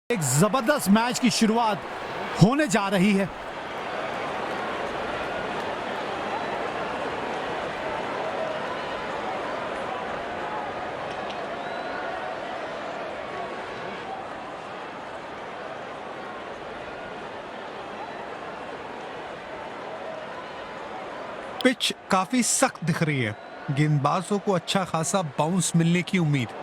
एक जबरदस्त मैच की शुरुआत होने जा रही है। पिच काफी सख्त दिख रही है। गेंदबाजों को अच्छा खासा बाउंस मिलने की उम्मीद।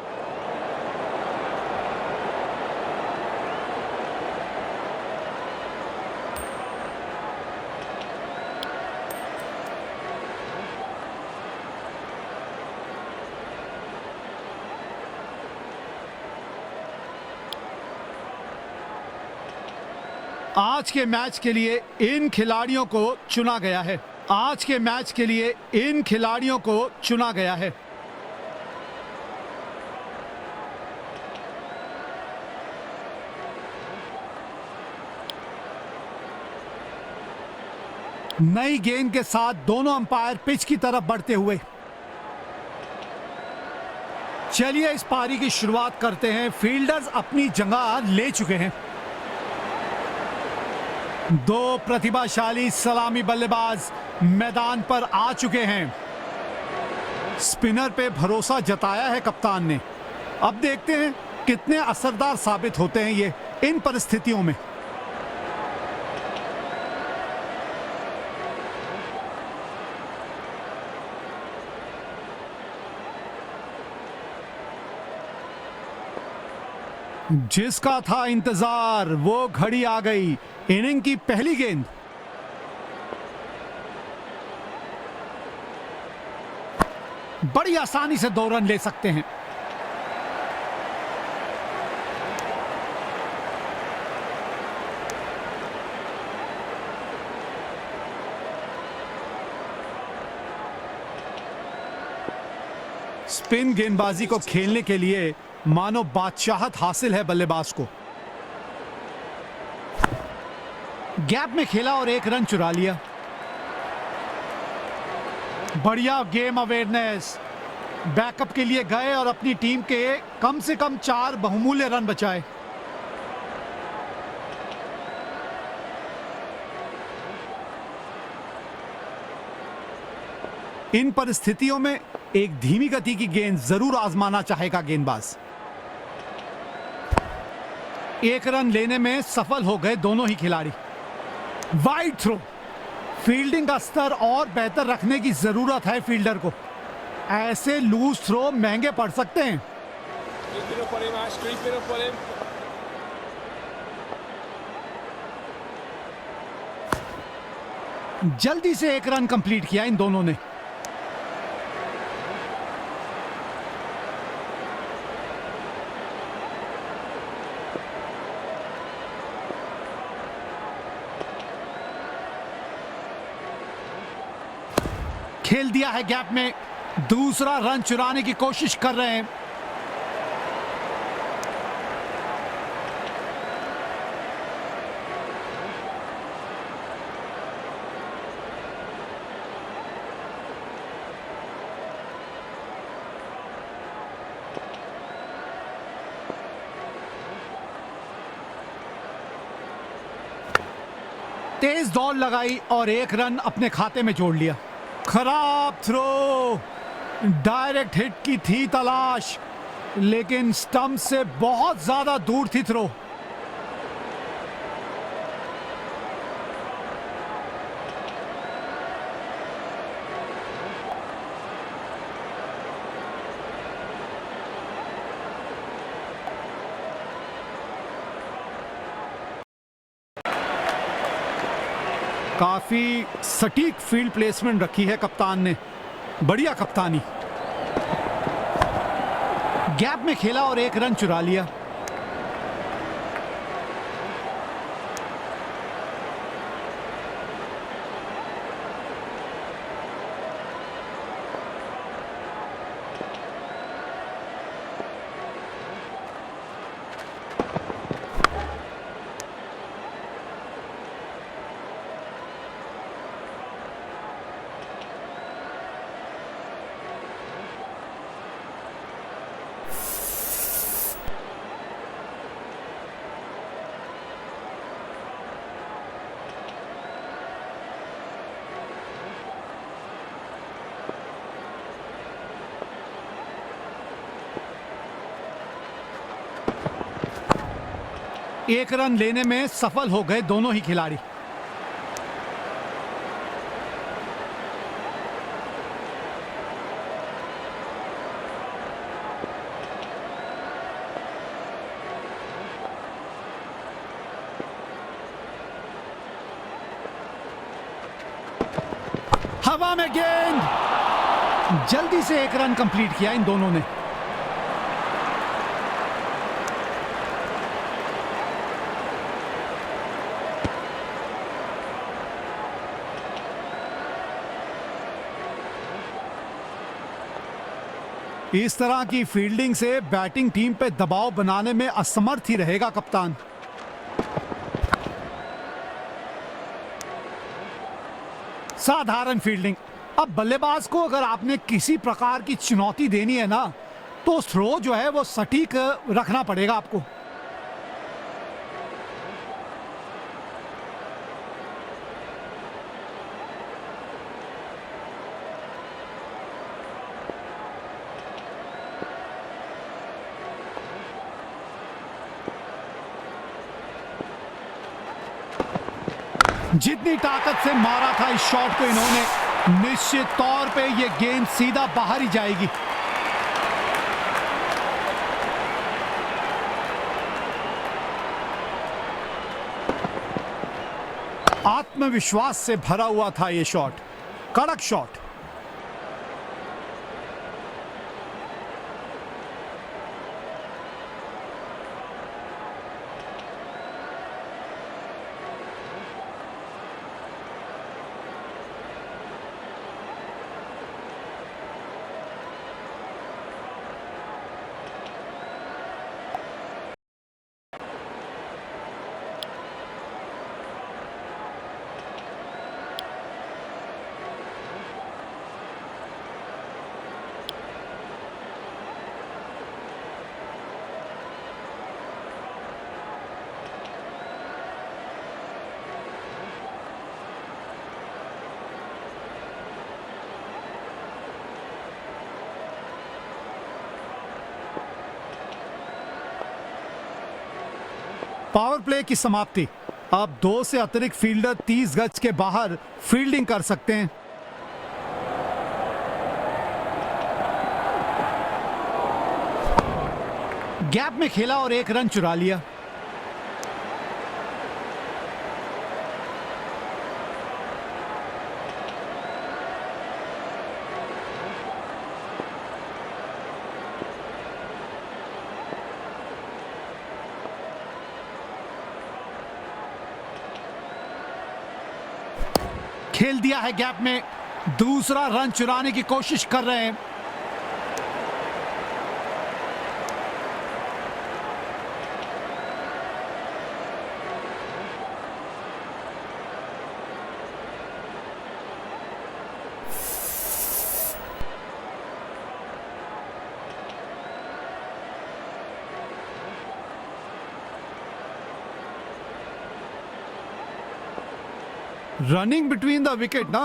आज के मैच के लिए इन खिलाड़ियों को चुना गया है। आज के मैच के लिए इन खिलाड़ियों को चुना गया है। नई गेंद के साथ दोनों अंपायर पिच की तरफ बढ़ते हुए। चलिए इस पारी की शुरुआत करते हैं। फील्डर्स अपनी जगह ले चुके हैं। दो प्रतिभाशाली सलामी बल्लेबाज मैदान पर आ चुके हैं। स्पिनर पे भरोसा जताया है कप्तान ने। अब देखते हैं कितने असरदार साबित होते हैं ये इन परिस्थितियों में। जिसका था इंतजार वो घड़ी आ गई। इनिंग की पहली गेंद। बड़ी आसानी से 2 रन ले सकते हैं। स्पिन गेंदबाजी को खेलने के लिए मानो बादशाहत हासिल है बल्लेबाज को। गैप में खेला और 1 रन चुरा लिया। बढ़िया गेम अवेयरनेस। बैकअप के लिए गए और अपनी टीम के कम से कम 4 बहुमूल्य रन बचाए। इन परिस्थितियों में एक धीमी गति की गेंद जरूर आजमाना चाहेगा गेंदबाज। 1 रन लेने में सफल हो गए दोनों ही खिलाड़ी। Wide throw. फील्डिंग का स्तर और बेहतर रखने की जरूरत है फील्डर को। ऐसे लूज थ्रो महंगे पड़ सकते हैं। जल्दी से 1 रन कंप्लीट किया इन दोनों ने। खेल दिया है गैप में। दूसरा रन चुराने की कोशिश कर रहे हैं। तेज दौड़ लगाई और 1 रन अपने खाते में जोड़ लिया। खराब थ्रो। डायरेक्ट हिट की थी तलाश, लेकिन स्टंप से बहुत ज्यादा दूर थी थ्रो। काफी सटीक फील्ड प्लेसमेंट रखी है कप्तान ने। बढ़िया कप्तानी। गैप में खेला और 1 रन चुरा लिया। एक रन लेने में सफल हो गए दोनों ही खिलाड़ी। हवा में गेंद, जल्दी से एक रन कंप्लीट किया इन दोनों ने। इस तरह की फील्डिंग से बैटिंग टीम पे दबाव बनाने में असमर्थ ही रहेगा कप्तान। साधारण फील्डिंग। अब बल्लेबाज को अगर आपने किसी प्रकार की चुनौती देनी है ना, तो थ्रो जो है वो सटीक रखना पड़ेगा आपको। जितनी ताकत से मारा था इस शॉट को इन्होंने, निश्चित तौर पे ये गेंद सीधा बाहर ही जाएगी। आत्मविश्वास से भरा हुआ था ये शॉट, कड़क शॉट। पावर प्ले की समाप्ति। अब 2 से अतिरिक्त फील्डर 30 गज के बाहर फील्डिंग कर सकते हैं। गैप में खेला और एक रन चुरा लिया। खेल दिया है गैप में, दूसरा रन चुराने की कोशिश कर रहे हैं। रनिंग बिटवीन द विकेट ना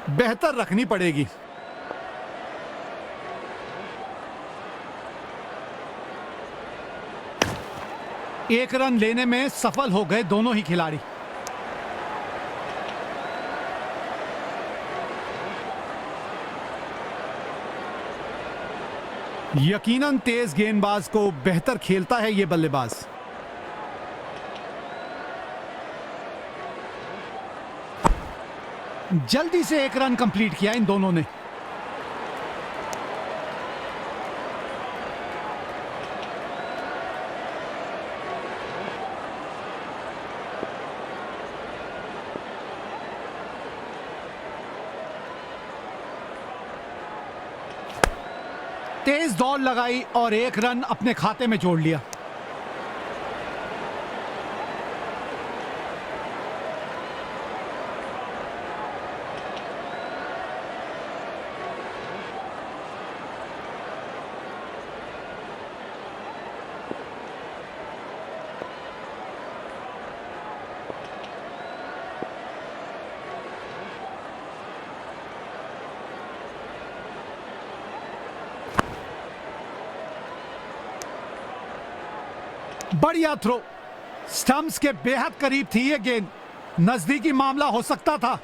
बेहतर रखनी पड़ेगी। एक रन लेने में सफल हो गए दोनों ही खिलाड़ी। यकीनन तेज गेंदबाज को बेहतर खेलता है ये बल्लेबाज। जल्दी से एक रन कंप्लीट किया इन दोनों ने। तेज दौड़ लगाई और एक रन अपने खाते में जोड़ लिया। बढ़िया थ्रो, स्टंप्स के बेहद करीब थी ये गेंद, नजदीकी मामला हो सकता था।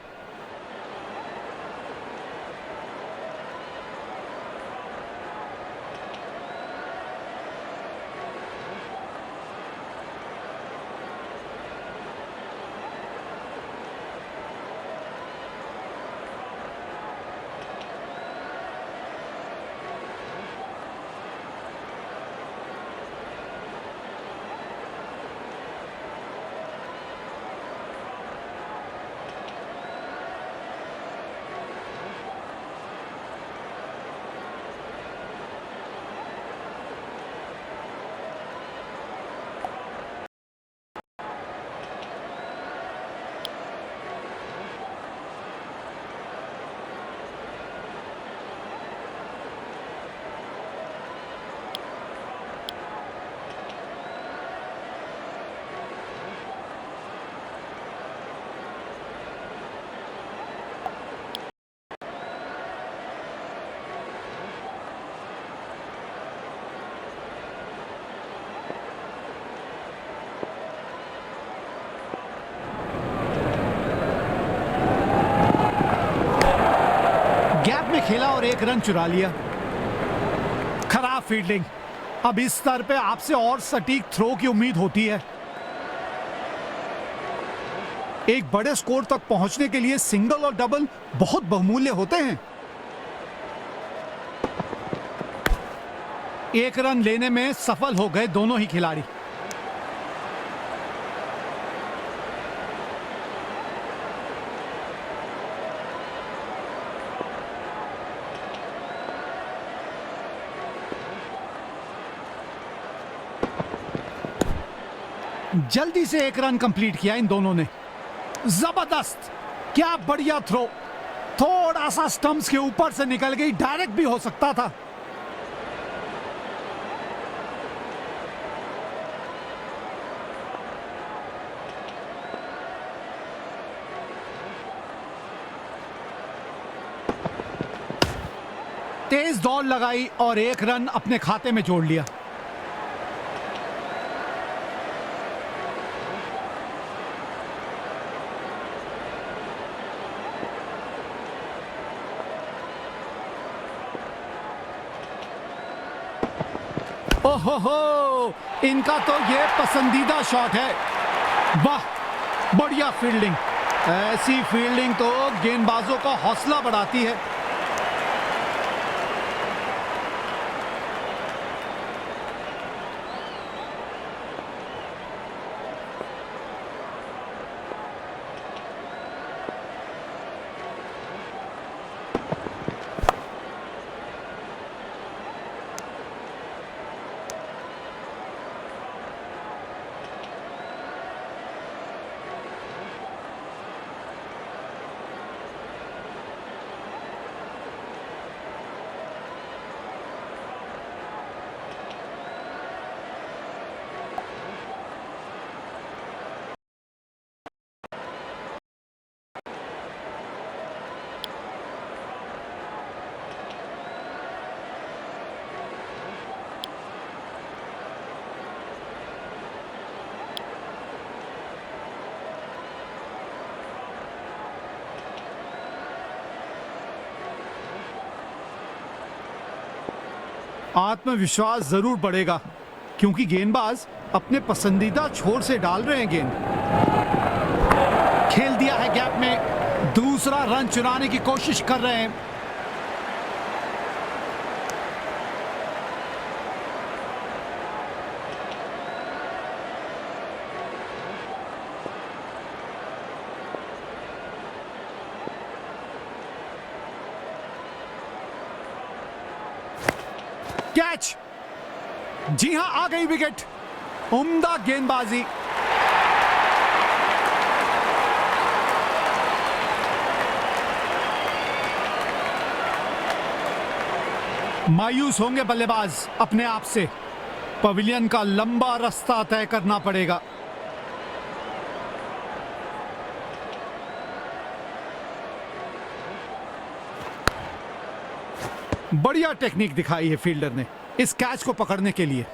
गैप में खेला और एक रन चुरा लिया। खराब फील्डिंग। अब इस स्तर पे आपसे और सटीक थ्रो की उम्मीद होती है। एक बड़े स्कोर तक पहुंचने के लिए सिंगल और डबल बहुत बहुमूल्य होते हैं। एक रन लेने में सफल हो गए दोनों ही खिलाड़ी। जल्दी से एक रन कंप्लीट किया इन दोनों ने। जबरदस्त, क्या बढ़िया थ्रो। थोड़ा सा स्टंप्स के ऊपर से निकल गई, डायरेक्ट भी हो सकता था। तेज दौड़ लगाई और एक रन अपने खाते में जोड़ लिया। ओहो, इनका तो ये पसंदीदा शॉट है। वाह, बढ़िया फील्डिंग। ऐसी फील्डिंग तो गेंदबाजों का हौसला बढ़ाती है। आत्मविश्वास जरूर बढ़ेगा क्योंकि गेंदबाज अपने पसंदीदा छोर से डाल रहे हैं गेंद। खेल दिया है गैप में, दूसरा रन चुराने की कोशिश कर रहे हैं। कैच, जी हां, आ गई विकेट। उम्दा गेंदबाजी। मायूस होंगे बल्लेबाज अपने आप से। पवेलियन का लंबा रास्ता तय करना पड़ेगा। बढ़िया टेक्निक दिखाई है फील्डर ने इस कैच को पकड़ने के लिए।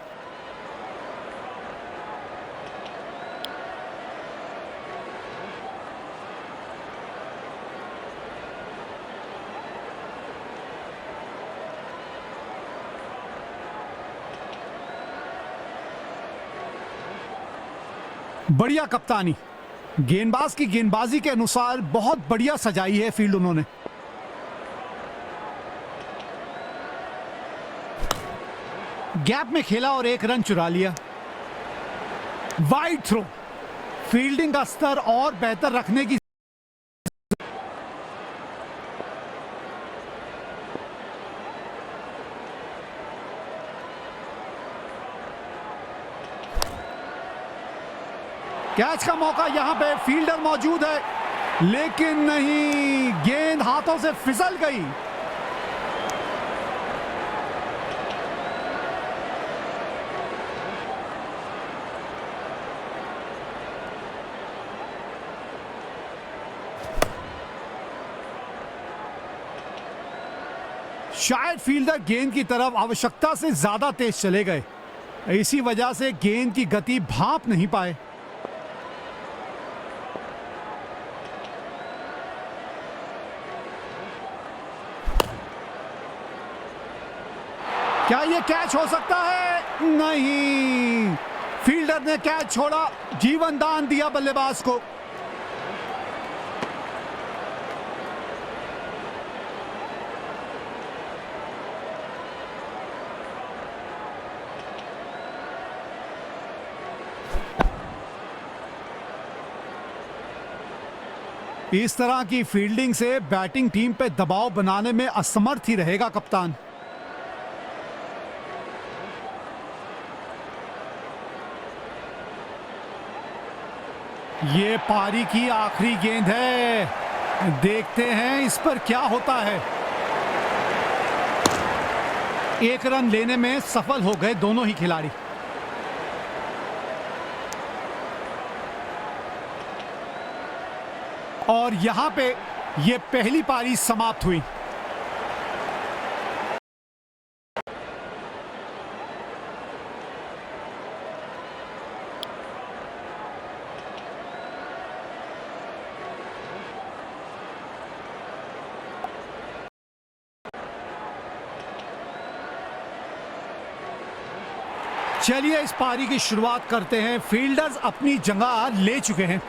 बढ़िया कप्तानी, गेंदबाज की गेंदबाजी के अनुसार बहुत बढ़िया सजाई है फील्ड उन्होंने। गैप में खेला और एक रन चुरा लिया। वाइड थ्रो, फील्डिंग का स्तर और बेहतर रखने की। कैच का मौका, यहां पे फील्डर मौजूद है लेकिन नहीं, गेंद हाथों से फिसल गई। शायद फील्डर गेंद की तरफ आवश्यकता से ज्यादा तेज चले गए, इसी वजह से गेंद की गति भांप नहीं पाए। क्या यह कैच हो सकता है? नहीं, फील्डर ने कैच छोड़ा, जीवन दान दिया बल्लेबाज को। इस तरह की फील्डिंग से बैटिंग टीम पे दबाव बनाने में असमर्थ ही रहेगा कप्तान। ये पारी की आखिरी गेंद है, देखते हैं इस पर क्या होता है। एक रन लेने में सफल हो गए दोनों ही खिलाड़ी। और यहां पे ये पहली पारी समाप्त हुई। चलिए इस पारी की शुरुआत करते हैं। फील्डर्स अपनी जगह ले चुके हैं।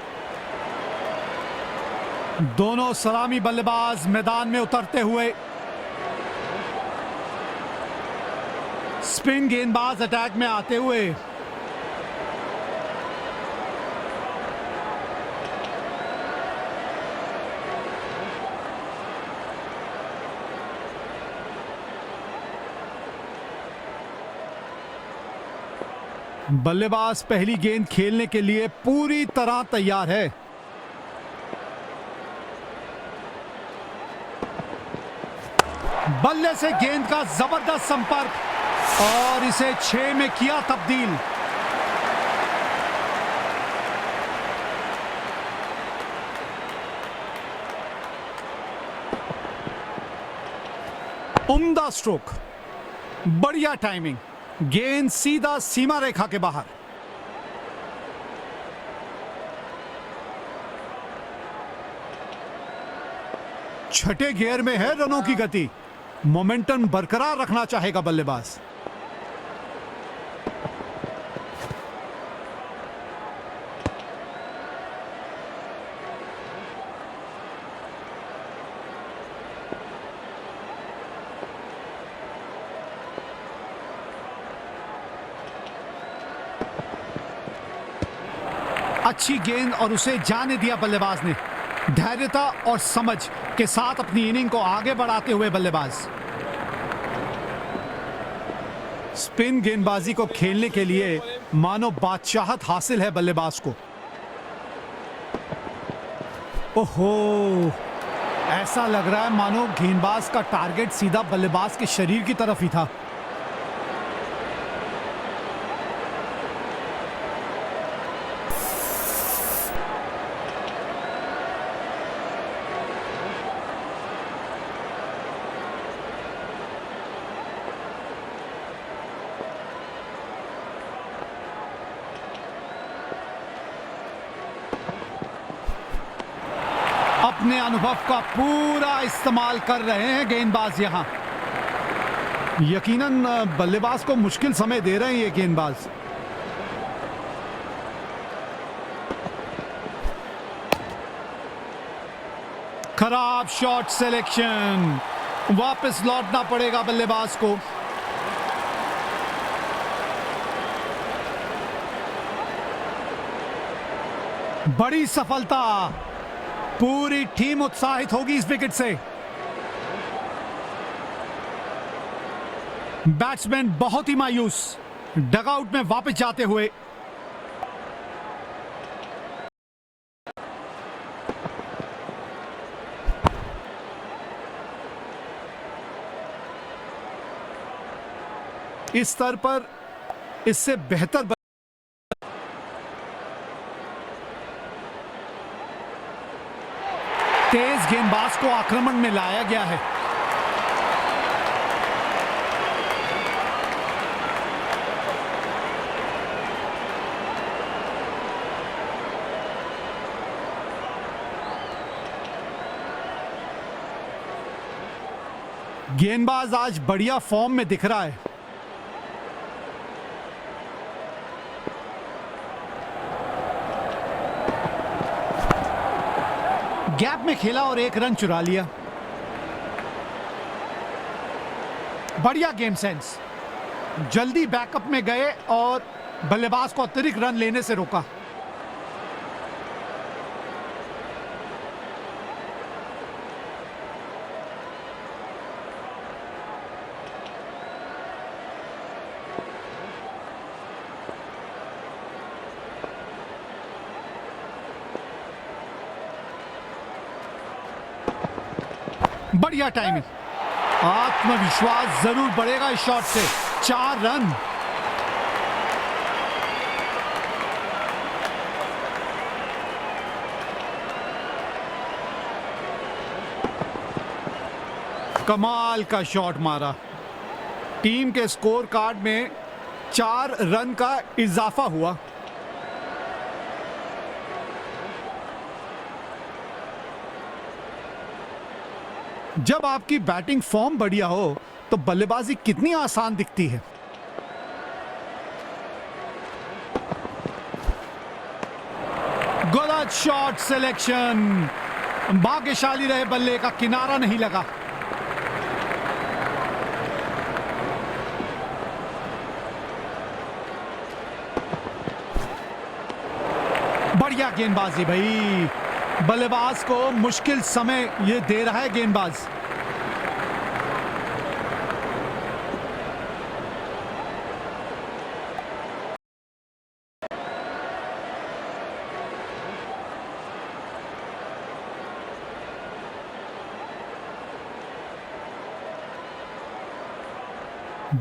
दोनों सलामी बल्लेबाज मैदान में उतरते हुए। स्पिन गेंदबाज अटैक में आते हुए। बल्लेबाज पहली गेंद खेलने के लिए पूरी तरह तैयार है। बल्ले से गेंद का जबरदस्त संपर्क और इसे 6 में किया तब्दील। उम्दा स्ट्रोक, बढ़िया टाइमिंग, गेंद सीधा सीमा रेखा के बाहर। छठे गियर में है रनों की गति, मोमेंटम बरकरार रखना चाहेगा बल्लेबाज। अच्छी गेंद और उसे जाने दिया बल्लेबाज ने। धैर्यता और समझ के साथ अपनी इनिंग को आगे बढ़ाते हुए बल्लेबाज। स्पिन गेंदबाजी को खेलने के लिए मानो बादशाहत हासिल है बल्लेबाज को। ओहो, ऐसा लग रहा है मानो गेंदबाज का टारगेट सीधा बल्लेबाज के शरीर की तरफ ही था। अपने अनुभव का पूरा इस्तेमाल कर रहे हैं गेंदबाज यहां। यकीनन बल्लेबाज को मुश्किल समय दे रहे हैं ये गेंदबाज। खराब शॉट सिलेक्शन, वापस लौटना पड़ेगा बल्लेबाज को। बड़ी सफलता, पूरी टीम उत्साहित होगी इस विकेट से। बैट्समैन बहुत ही मायूस, डगआउट में वापस जाते हुए। इस स्तर पर इससे बेहतर तेज गेंदबाज को आक्रमण में लाया गया है। गेंदबाज आज बढ़िया फॉर्म में दिख रहा है। गैप में खेला और एक रन चुरा लिया। बढ़िया गेम सेंस, जल्दी बैकअप में गए और बल्लेबाज को अतिरिक्त रन लेने से रोका। बढ़िया टाइमिंग, आत्मविश्वास जरूर बढ़ेगा इस शॉट से। 4 रन। कमाल का शॉट मारा। टीम के स्कोर कार्ड में 4 रन का इजाफा हुआ। जब आपकी बैटिंग फॉर्म बढ़िया हो तो बल्लेबाजी कितनी आसान दिखती है। गलत शॉट सिलेक्शन, भाग्यशाली रहे बल्ले का किनारा नहीं लगा। बढ़िया गेंदबाजी भाई, बल्लेबाज को मुश्किल समय ये दे रहा है गेंदबाज।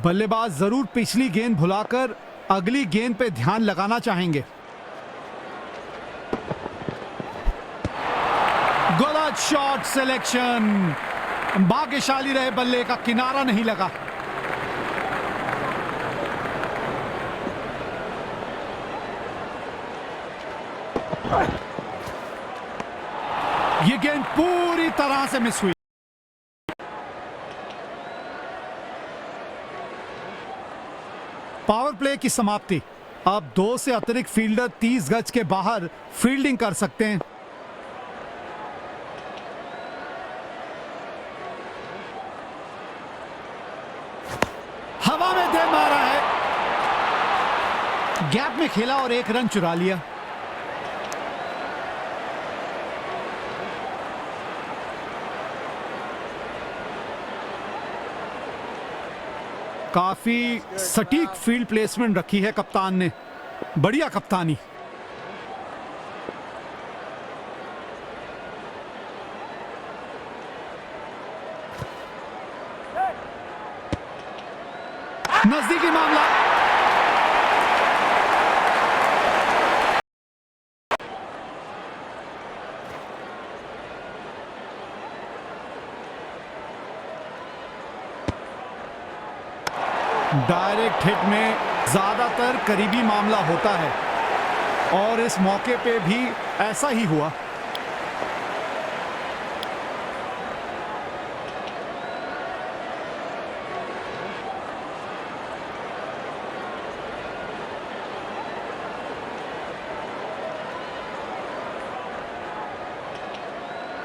बल्लेबाज जरूर पिछली गेंद भुलाकर अगली गेंद पे ध्यान लगाना चाहेंगे। गलत शॉट सिलेक्शन, भाग्यशाली रहे बल्ले का किनारा नहीं लगा। ये गेंद पूरी तरह से मिस हुई। पावर प्ले की समाप्ति। अब 2 से अतिरिक्त फील्डर 30 गज के बाहर फील्डिंग कर सकते हैं। हवा में दे मारा है, गैप में खेला और 1 रन चुरा लिया। काफी सटीक फील्ड प्लेसमेंट रखी है कप्तान ने। बढ़िया कप्तानी। नजदीकी मामला। डायरेक्ट हिट में ज्यादातर करीबी मामला होता है और इस मौके पे भी ऐसा ही हुआ।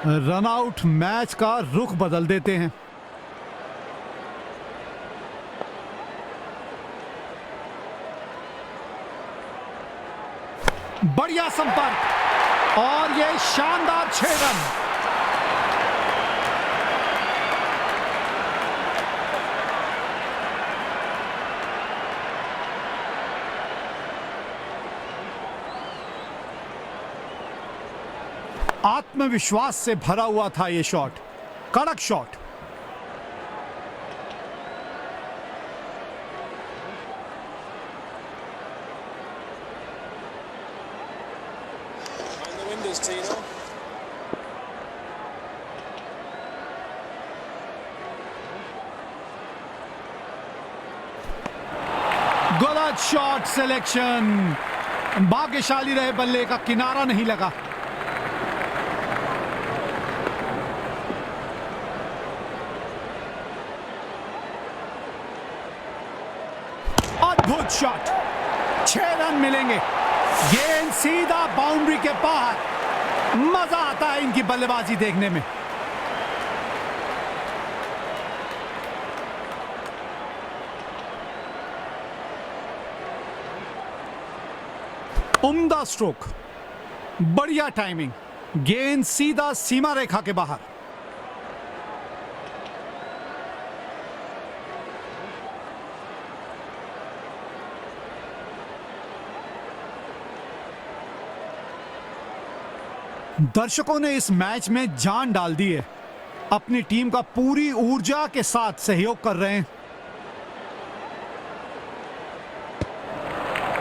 रन आउट मैच का रुख बदल देते हैं। बढ़िया संपर्क और ये शानदार 6 रन। आत्मविश्वास से भरा हुआ था ये शॉट, कड़क shot. Mind the windows, Tino. गलत शॉट सिलेक्शन। भाग्यशाली रहे बल्ले का किनारा नहीं लगा। अद्भुत शॉट, 6 रन मिलेंगे। गेंद सीधा बाउंड्री के बाहर। मजा आता है इनकी बल्लेबाजी देखने में। उम्दा स्ट्रोक, बढ़िया टाइमिंग। गेंद सीधा सीमा रेखा के बाहर। दर्शकों ने इस मैच में जान डाल दी है। अपनी टीम का पूरी ऊर्जा के साथ सहयोग कर रहे हैं।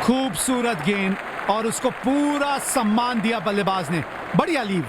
खूबसूरत गेंद और उसको पूरा सम्मान दिया बल्लेबाज ने। बढ़िया लीव।